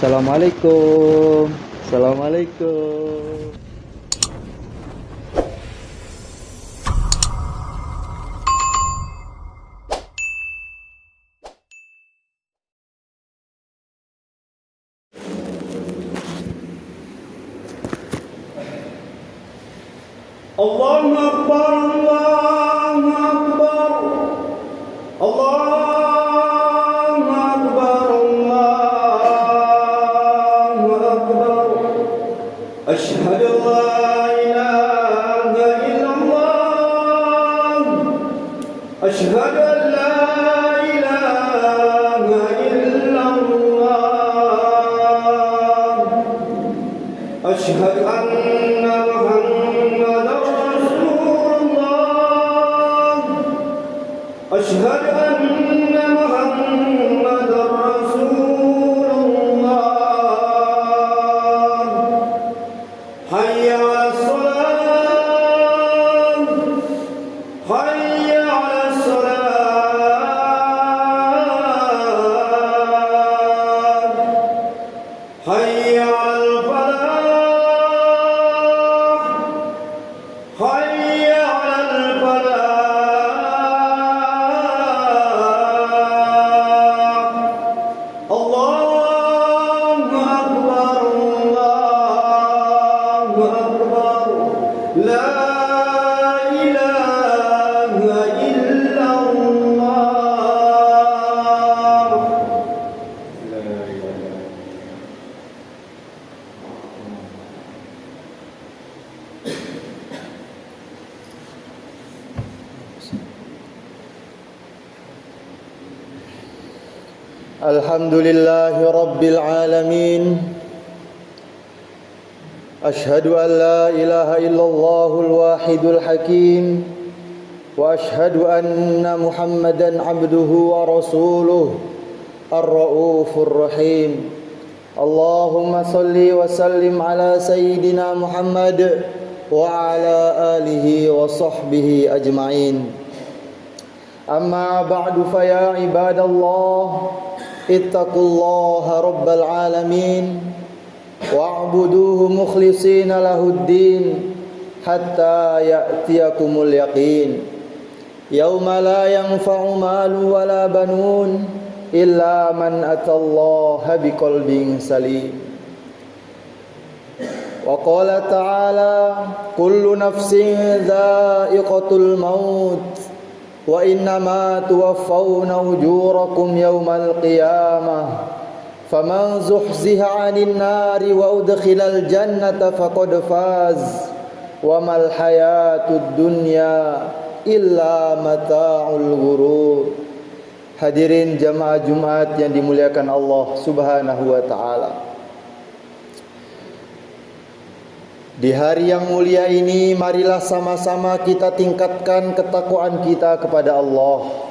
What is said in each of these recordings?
Assalamualaikum. Assalamualaikum. Allahu Akbar, Allahu Akbar, Allahu Akbar, Allahu Akbar. Asyhadu an la ilaha illallah. Asyhadu an la ilaha illallah. Asyhadu anna Muhammadar أشهد أن محمدًا رسول الله حي على الصلاة حي على الصلاة حي على الفلاح حي على الفلاح Alhamdulillahi Rabbil Alamin. Ashhadu an la ilaha illallahul wahidul hakim. Wa ashhadu anna Muhammadan abduhu wa rasuluh ar-ra'ufur rahim. Allahumma salli wa sallim ala Sayyidina Muhammad wa ala alihi wa sahbihi ajma'in. Amma ba'du fa ya ibadallah, ittaqullaha rabbal alamin wa'buduhu mukhlishina lahuddin hatta ya'tiyakumul yaqin. Yauma la yanfa'u malu wala banun illa man atallaha biqalbin salim. Wa qala ta'ala kullu nafsin dha'iqatul maut wa innama tuwaffawna ujurakum yawmal qiyamah faman zuhziha 'anil nari wa udkhilal jannata faqad faz wa mal hayatud dunya illa mata'ul ghurur. Hadirin jamaah Jumat yang dimuliakan Allah Subhanahu wa taala. Di hari yang mulia ini, marilah sama-sama kita tingkatkan ketakwaan kita kepada Allah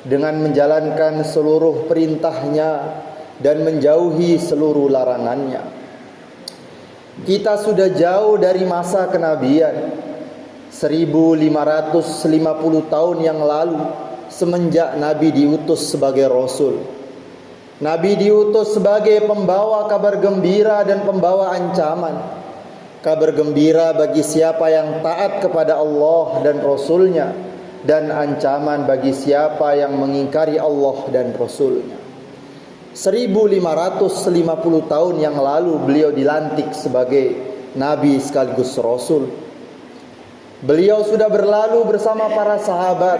dengan menjalankan seluruh perintahnya dan menjauhi seluruh larangannya. Kita sudah jauh dari masa kenabian, 1550 tahun yang lalu, semenjak Nabi diutus sebagai Rasul. Nabi diutus sebagai pembawa kabar gembira dan pembawa ancaman. Kabar gembira bagi siapa yang taat kepada Allah dan Rasulnya, dan ancaman bagi siapa yang mengingkari Allah dan Rasulnya. 1550 tahun yang lalu beliau dilantik sebagai Nabi sekaligus Rasul. Beliau sudah berlalu bersama para sahabat.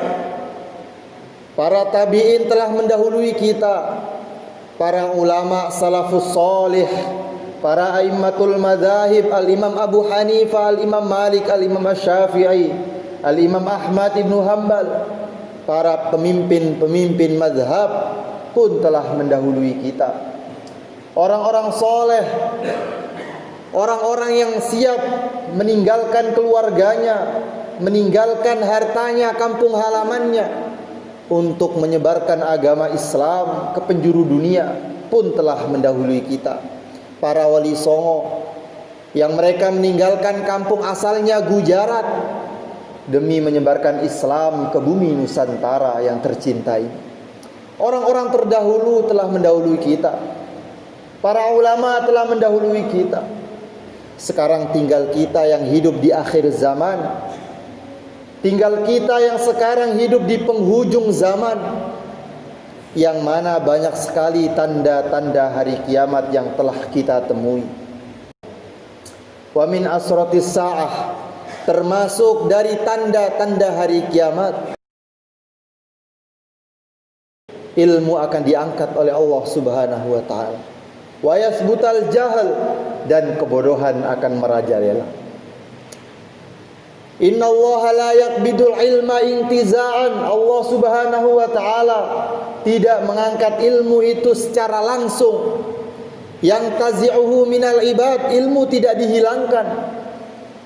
Para tabi'in telah mendahului kita. Para ulama salafus salih, para a'immatul madzahib, al-Imam Abu Hanifah, al-Imam Malik, al-Imam Syafi'i, al-Imam Ahmad ibn Hanbal, para pemimpin-pemimpin mazhab pun telah mendahului kita. Orang-orang soleh, orang-orang yang siap meninggalkan keluarganya, meninggalkan hartanya, kampung halamannya untuk menyebarkan agama Islam ke penjuru dunia pun telah mendahului kita. Para wali songo yang mereka meninggalkan kampung asalnya Gujarat demi menyebarkan Islam ke bumi Nusantara yang tercintai. Orang-orang terdahulu telah mendahului kita. Para ulama telah mendahului kita. Sekarang tinggal kita yang hidup di akhir zaman. Tinggal kita yang sekarang hidup di penghujung zaman, yang mana banyak sekali tanda-tanda hari kiamat yang telah kita temui. Wa min asratis sa'ah, termasuk dari tanda-tanda hari kiamat, ilmu akan diangkat oleh Allah Subhanahu wa taala. Wa yasbutal jahl, dan kebodohan akan merajalela. Inna Allah la yaqbidul ilma intiza'an. Allah Subhanahu wa taala tidak mengangkat ilmu itu secara langsung. Yang tazi'uhu minal ibad, ilmu tidak dihilangkan.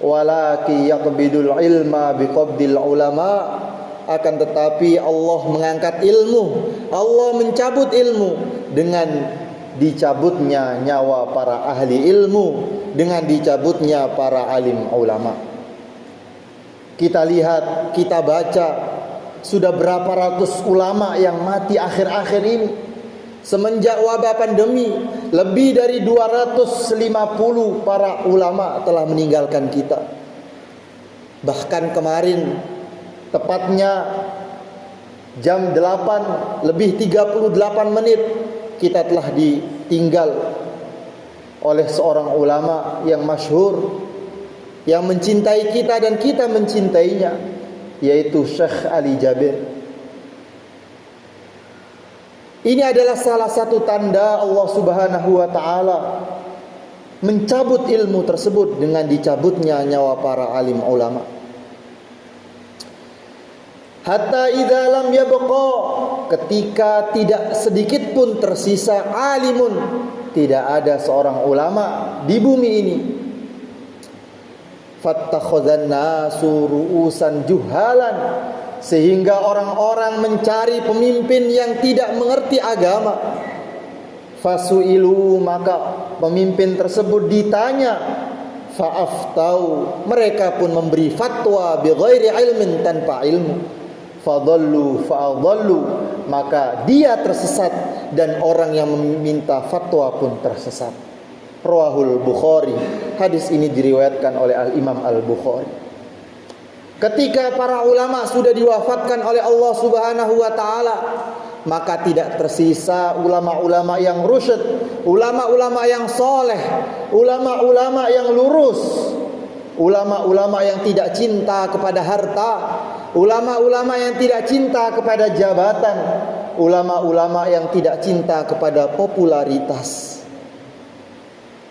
Walaki yaqbidul ilma biqabdil ulama. Akan tetapi Allah mengangkat ilmu, Allah mencabut ilmu dengan dicabutnya nyawa para ahli ilmu, dengan dicabutnya para alim ulama. Kita lihat, kita baca, sudah berapa ratus ulama yang mati akhir-akhir ini. Semenjak wabah pandemi, lebih dari 250 para ulama telah meninggalkan kita. Bahkan kemarin, tepatnya jam 8 lebih 38 menit, kita telah ditinggal oleh seorang ulama yang masyhur, yang mencintai kita dan kita mencintainya, yaitu Syekh Ali Jabir. Ini adalah salah satu tanda Allah Subhanahu wa taala mencabut ilmu tersebut dengan dicabutnya nyawa para alim ulama. Hatta idza lam yabqa, ketika tidak sedikit pun tersisa alimun, tidak ada seorang ulama di bumi ini. Fattakhadhan nasu ru'usan juhalan, sehingga orang-orang mencari pemimpin yang tidak mengerti agama. Fasu'ilu, maka pemimpin tersebut ditanya, fa'aftau, mereka pun memberi fatwa bighairi ilmin, tanpa ilmu. Fadallu fa'adallu, maka dia tersesat dan orang yang meminta fatwa pun tersesat. Rawahul Bukhari. Hadis ini diriwayatkan oleh Al-Imam Al-Bukhari. Ketika para ulama sudah diwafatkan oleh Allah Subhanahu wa taala, maka tidak tersisa ulama-ulama yang rusyad, ulama-ulama yang soleh, ulama-ulama yang lurus, ulama-ulama yang tidak cinta kepada harta, ulama-ulama yang tidak cinta kepada jabatan, ulama-ulama yang tidak cinta kepada popularitas.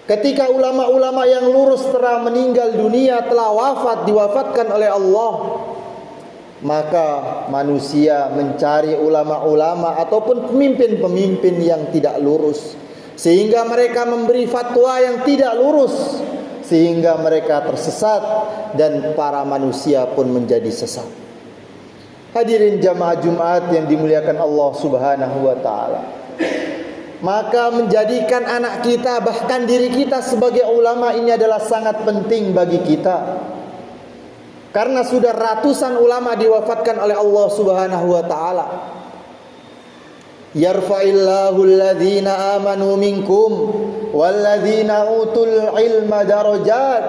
Ketika ulama-ulama yang lurus telah meninggal dunia, telah wafat, diwafatkan oleh Allah, maka manusia mencari ulama-ulama ataupun pemimpin-pemimpin yang tidak lurus, sehingga mereka memberi fatwa yang tidak lurus, sehingga mereka tersesat dan para manusia pun menjadi sesat. Hadirin jamaah Jumat yang dimuliakan Allah Subhanahu wa taala, maka menjadikan anak kita, bahkan diri kita sebagai ulama ini adalah sangat penting bagi kita. Karena sudah ratusan ulama diwafatkan oleh Allah Subhanahu wa taala. Yarfa'illahu alladhina amanu minkum walladhina utul ilma darajat.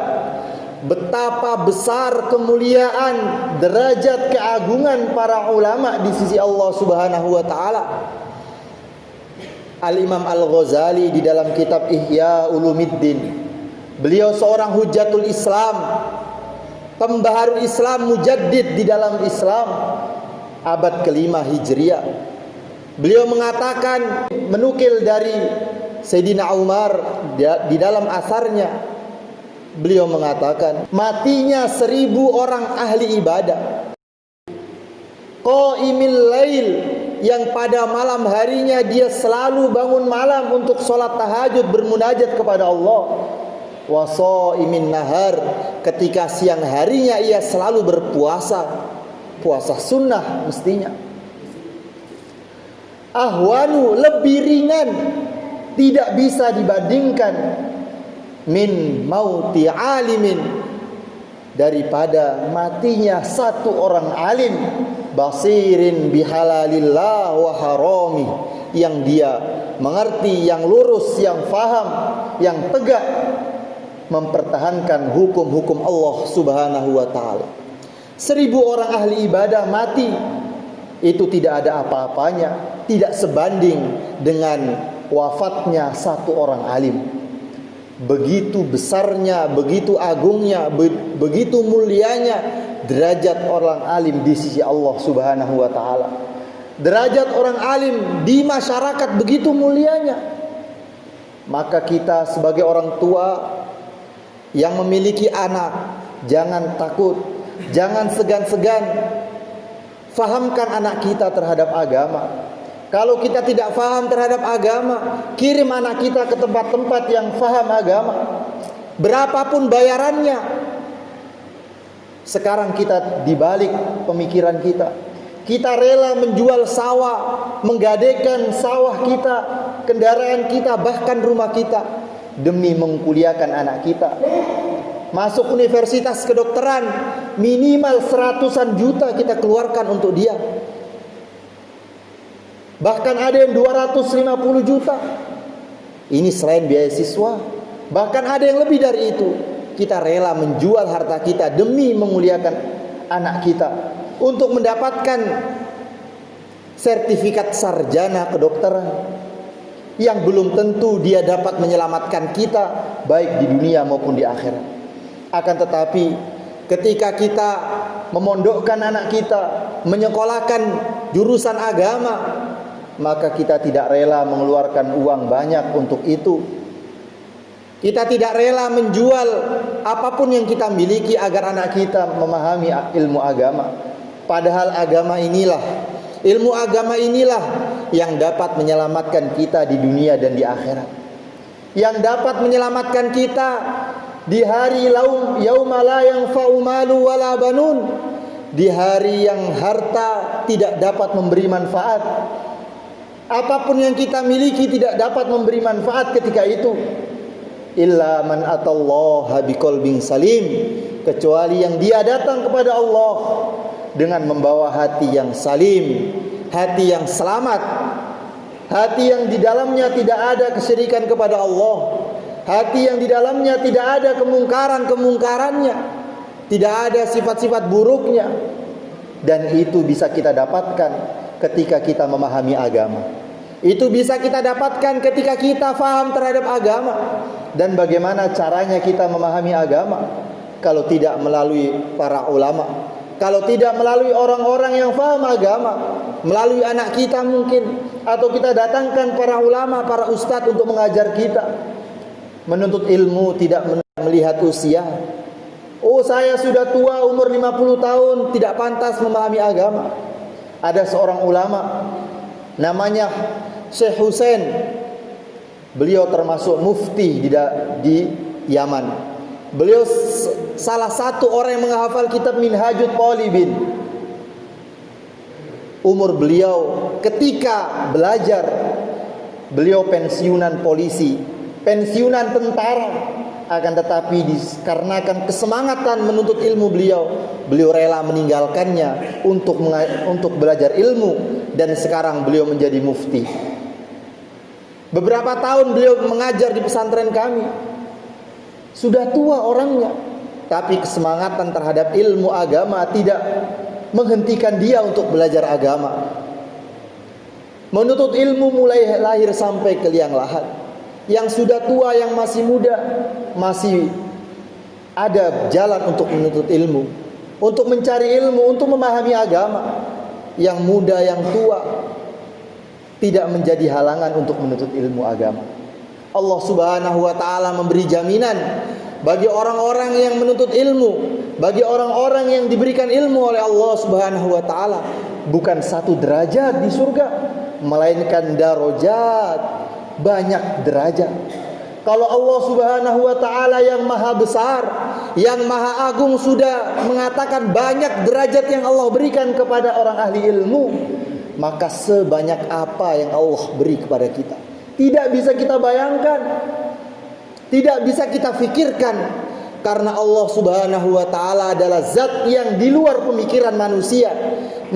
Betapa besar kemuliaan, derajat keagungan para ulama di sisi Allah Subhanahu wa taala. Al-Imam Al-Ghazali di dalam kitab Ihya Ulumuddin, beliau seorang hujatul Islam, pembaharu Islam, mujaddid di dalam Islam, abad kelima Hijriah. Beliau mengatakan, menukil dari Sayyidina Umar di dalam asarnya, beliau mengatakan, matinya 1000 orang ahli ibadah, qaimil lail, yang pada malam harinya dia selalu bangun malam untuk sholat tahajud, bermunajat kepada Allah. Wa shaimin nahar, ketika siang harinya ia selalu berpuasa, puasa sunnah mestinya. Ahwanu, lebih ringan, tidak bisa dibandingkan, min mauti alimin, daripada matinya satu orang alim, basirin bihalalillah wa harami, yang dia mengerti, yang lurus, yang faham, yang tegak mempertahankan hukum-hukum Allah Subhanahu wa taala. 1000 orang ahli ibadah mati, itu tidak ada apa-apanya, tidak sebanding dengan wafatnya satu orang alim. Begitu besarnya, begitu agungnya, begitu mulianya derajat orang alim di sisi Allah Subhanahu wa taala. Derajat orang alim di masyarakat begitu mulianya. Maka kita sebagai orang tua yang memiliki anak, jangan takut, jangan segan-segan fahamkan anak kita terhadap agama. Kalau kita tidak faham terhadap agama, kirim anak kita ke tempat-tempat yang faham agama. Berapapun bayarannya. Sekarang kita dibalik pemikiran kita. Kita rela menjual sawah, menggadaikan sawah kita, kendaraan kita, bahkan rumah kita demi mengkuliahkan anak kita. Masuk universitas kedokteran, minimal 100-an juta kita keluarkan untuk dia. Bahkan ada yang 250 juta. Ini selain biaya siswa. Bahkan ada yang lebih dari itu. Kita rela menjual harta kita demi memuliakan anak kita, untuk mendapatkan sertifikat sarjana kedokteran yang belum tentu dia dapat menyelamatkan kita baik di dunia maupun di akhirat. Akan tetapi ketika kita memondokkan anak kita, menyekolahkan jurusan agama, maka kita tidak rela mengeluarkan uang banyak untuk itu. Kita tidak rela menjual apapun yang kita miliki agar anak kita memahami ilmu agama. Padahal agama inilah, ilmu agama inilah yang dapat menyelamatkan kita di dunia dan di akhirat. Yang dapat menyelamatkan kita di hari yauma la yanfa'u malu wala banun, di hari yang harta tidak dapat memberi manfaat. Apapun yang kita miliki tidak dapat memberi manfaat ketika itu. Illa man atallaha biqalbin salim, kecuali yang dia datang kepada Allah dengan membawa hati yang salim, hati yang selamat, hati yang di dalamnya tidak ada kesyirikan kepada Allah, hati yang di dalamnya tidak ada kemungkaran-kemungkarannya, tidak ada sifat-sifat buruknya. Dan itu bisa kita dapatkan ketika kita memahami agama. Itu bisa kita dapatkan ketika kita faham terhadap agama. Dan bagaimana caranya kita memahami agama? Kalau tidak melalui para ulama, kalau tidak melalui orang-orang yang faham agama, melalui anak kita mungkin, atau kita datangkan para ulama, para ustadz untuk mengajar kita. Menuntut ilmu tidak melihat usia. Oh, saya sudah tua, umur 50 tahun, tidak pantas memahami agama. Ada seorang ulama namanya Syekh Husain. Beliau termasuk mufti di Yaman. Beliau salah satu orang yang menghafal kitab Minhajut Talibin. Umur beliau ketika belajar, beliau pensiunan polisi, pensiunan tentara. Akan tetapi dikarenakan kesemangatan menuntut ilmu beliau rela meninggalkannya untuk belajar ilmu, dan sekarang beliau menjadi mufti. Beberapa tahun beliau mengajar di pesantren kami. Sudah tua orangnya, tapi kesemangatan terhadap ilmu agama tidak menghentikan dia untuk belajar agama. Menuntut ilmu mulai lahir sampai ke liang lahat. Yang sudah tua, yang masih muda, masih ada jalan untuk menuntut ilmu, untuk mencari ilmu, untuk memahami agama. Yang muda, yang tua tidak menjadi halangan untuk menuntut ilmu agama. Allah Subhanahu wa taala memberi jaminan bagi orang-orang yang menuntut ilmu, bagi orang-orang yang diberikan ilmu oleh Allah Subhanahu wa taala, bukan satu derajat di surga, melainkan darajat, banyak derajat. Kalau Allah Subhanahu wa taala yang maha besar, yang maha agung sudah mengatakan banyak derajat yang Allah berikan kepada orang ahli ilmu, maka sebanyak apa yang Allah beri kepada kita tidak bisa kita bayangkan, tidak bisa kita fikirkan. Karena Allah Subhanahu wa taala adalah zat yang di luar pemikiran manusia,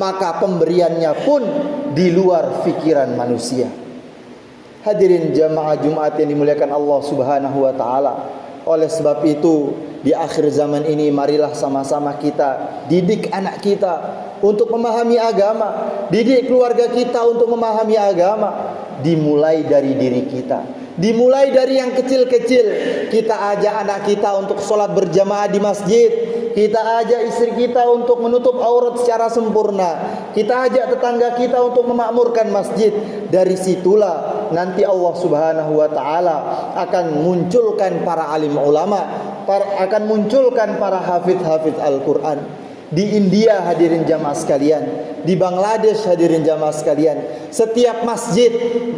maka pemberiannya pun di luar pikiran manusia. Hadirin jamaah Jumat yang dimuliakan Allah Subhanahu wa taala. Oleh sebab itu, di akhir zaman ini marilah sama-sama kita didik anak kita untuk memahami agama, didik keluarga kita untuk memahami agama. Dimulai dari diri kita, dimulai dari yang kecil-kecil. Kita ajak anak kita untuk sholat berjamaah di masjid, kita ajak istri kita untuk menutup aurat secara sempurna, kita ajak tetangga kita untuk memakmurkan masjid. Dari situlah nanti Allah Subhanahu wa taala akan munculkan para alim ulama, akan munculkan para hafidz Al-Qur'an. Di India hadirin jamaah sekalian, di Bangladesh hadirin jamaah sekalian, setiap masjid,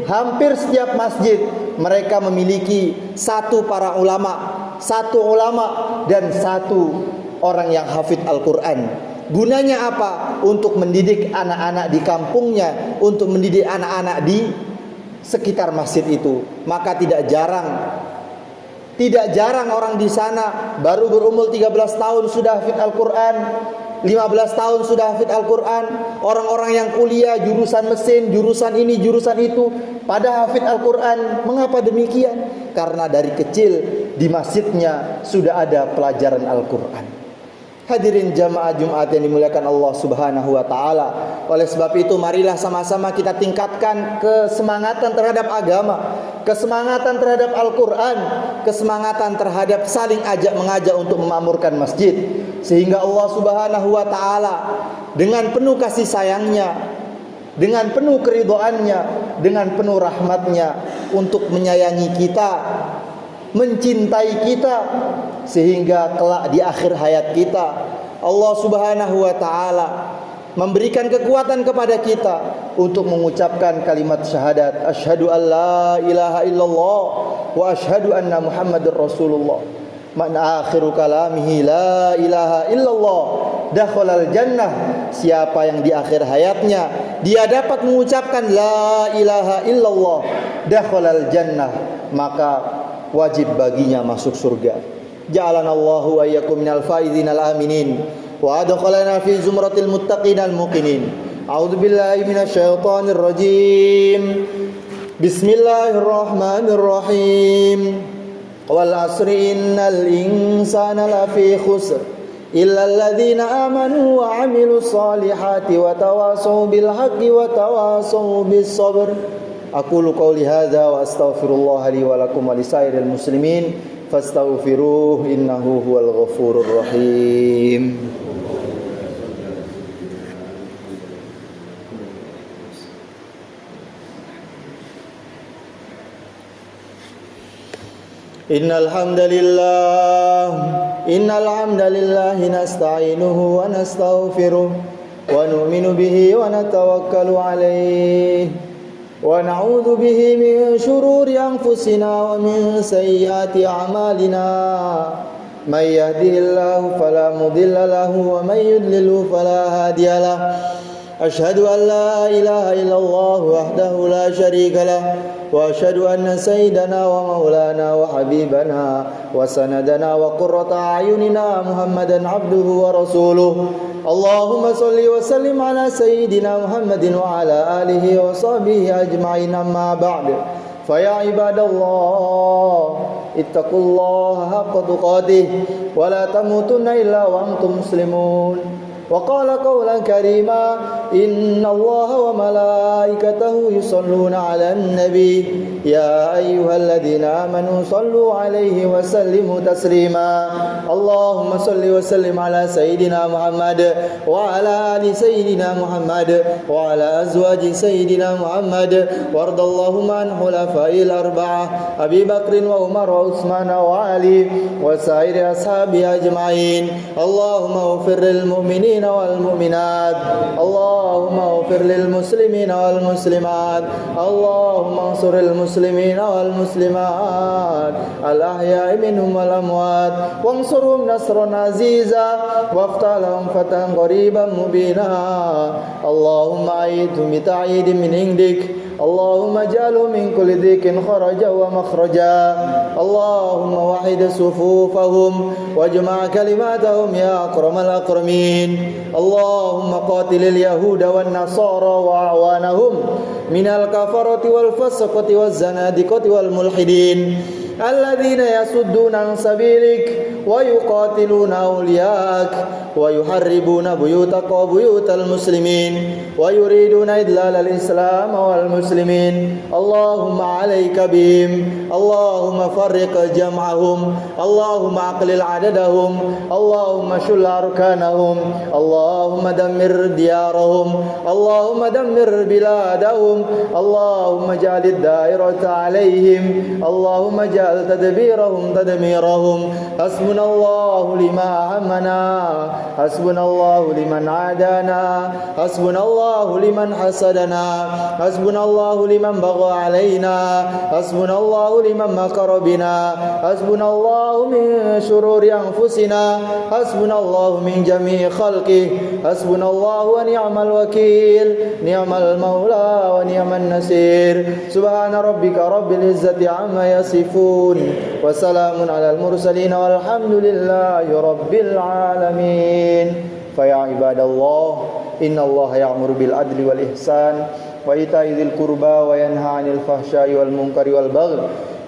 hampir setiap masjid mereka memiliki satu para ulama, satu ulama dan satu orang yang hafidz Al-Qur'an. Gunanya apa? Untuk mendidik anak-anak di kampungnya, untuk mendidik anak-anak di sekitar masjid itu. Maka tidak jarang orang di sana baru berumur 13 tahun sudah hafidz Al-Qur'an, 15 tahun sudah hafidz Al-Qur'an. Orang-orang yang kuliah jurusan mesin, jurusan ini, jurusan itu, pada hafidz Al-Qur'an. Mengapa demikian? Karena dari kecil di masjidnya sudah ada pelajaran Al-Qur'an. Hadirin jamaah Jumat yang dimuliakan Allah Subhanahu wa taala. Oleh sebab itu marilah sama-sama kita tingkatkan kesemangatan terhadap agama, kesemangatan terhadap Al-Qur'an, kesemangatan terhadap saling ajak mengajak untuk memakmurkan masjid, sehingga Allah Subhanahu wa taala dengan penuh kasih sayangnya, dengan penuh keridhaannya, dengan penuh rahmatnya untuk menyayangi kita, mencintai kita, sehingga kelak di akhir hayat kita Allah Subhanahu wa taala memberikan kekuatan kepada kita untuk mengucapkan kalimat syahadat, asyhadu an la ilaha illallah wa asyhadu anna muhammadar rasulullah. Man akhiru kalamihi la ilaha illallah dakhalal jannah. Siapa yang di akhir hayatnya dia dapat mengucapkan la ilaha illallah dakhalal jannah, maka wajib baginya masuk surga. Ja'alanallahu wa iyyakum minal faizin al-aminin wa adkhalana fi zumratil muttaqin al-muqinin. A'udzu billahi minasy syaithanir rajim. Bismillahirrahmanirrahim. Wal 'asri innal insana lafi khusr illa alladhina amanu wa 'amilus solihati wa tawasaw bil haqqi wa tawasaw bis sabr. Aqulu qouli hadza wa astaghfirullah li wa lakum wa lisairil muslimin fastaghfiruhu innahu huwal ghafurur rahim. Innal hamdalillah nasta'inuhu wa nastaghfiruh wa nu'minu bihi wa natawakkalu alayhi wa na'udzu bihi min shururi anfusina wa min sayyiati a'malina. May yahdihillahu fala mudilla lahu wa may yudlilhu fala hadiya lahu. Asyhadu an la ilaha illallah wahdahu la syarika lah wa asyhadu anna sayyidana wa maulana wa habibana wa sanadana wa qurrata a'yunina Muhammadan abduhu wa rasuluh. Allahumma salli wa sallim ala sayyidina Muhammadin wa ala alihi wa sahbihi ajma'in, amma ba'd. Fa ya ibadallah ittaqullaha haqqa tuqatih wa la tamutunna illa wa antum muslimun. وقال قولا كريما إن الله وملائكته يصلون على النبي يا أيها الذين آمنوا صلوا عليه وسلموا تسليما. اللهم صل وسلم على سيدنا محمد وعلى آل سيدنا محمد وعلى أزواج سيدنا محمد وارض اللهم عن خلفائه الأربعة أبي بكر وعمر وعثمان وعلي وسائر أصحابه أجمعين. اللهم اغفر للمؤمنين والمؤمنات، اللهم اغفر للمسلمين والمسلمات، اللهم انصر المسلمين والمسلمات الأحياء منهم والأموات وانصرهم نصرا عزيزا وافتح لهم فتحا قريبا مبينا. اللهم أيدهم بتأييد من عندك، اللهم اجعله من كل ضيق خرجا ومخرجا اللهم وحد صفوفهم واجمع كلماتهم يا أكرم الأكرمين اللهم قاتل اليهود والنصارى وأعوانهم من الكفرة والفسقة والزنادقة والملحدين الذين يصدون عن سبيلك ويقاتلون أولياءك ويحربون بيوتك وبيوت المسلمين ويريدون إذلال الإسلام والمسلمين اللهم عليك بهم اللهم فرق جمعهم اللهم أقلل عددهم اللهم شل أركانهم اللهم دمر ديارهم اللهم دمر بلادهم اللهم اجعل الدائرة عليهم اللهم اجعل تدبيرهم تدميرهم حسبنا الله لما أهمنا حسبنا الله لمن عادانا حسبنا الله لمن حسدنا حسبنا الله لمن بغى علينا حسبنا الله لمن مكر بنا حسبنا الله من شرور أنفسنا حسبنا الله من جميع خلقه حسبنا الله ونعم الوكيل نعم المولى ونعم النصير سبحان ربك رب العزة عما يصفون وسلام على المرسلين والحمد لله رب العالمين فيا عباد الله إن الله يأمر بالعدل والإحسان وإيتاء ذي القربى وينهى عن الفحشاء والمنكر والبغي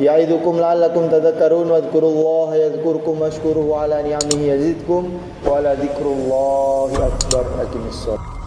يعظكم لعلكم تذكرون واذكروا الله يذكركم واشكروه على نعمه يزدكم ولذكر الله أكبر أقم الصلاة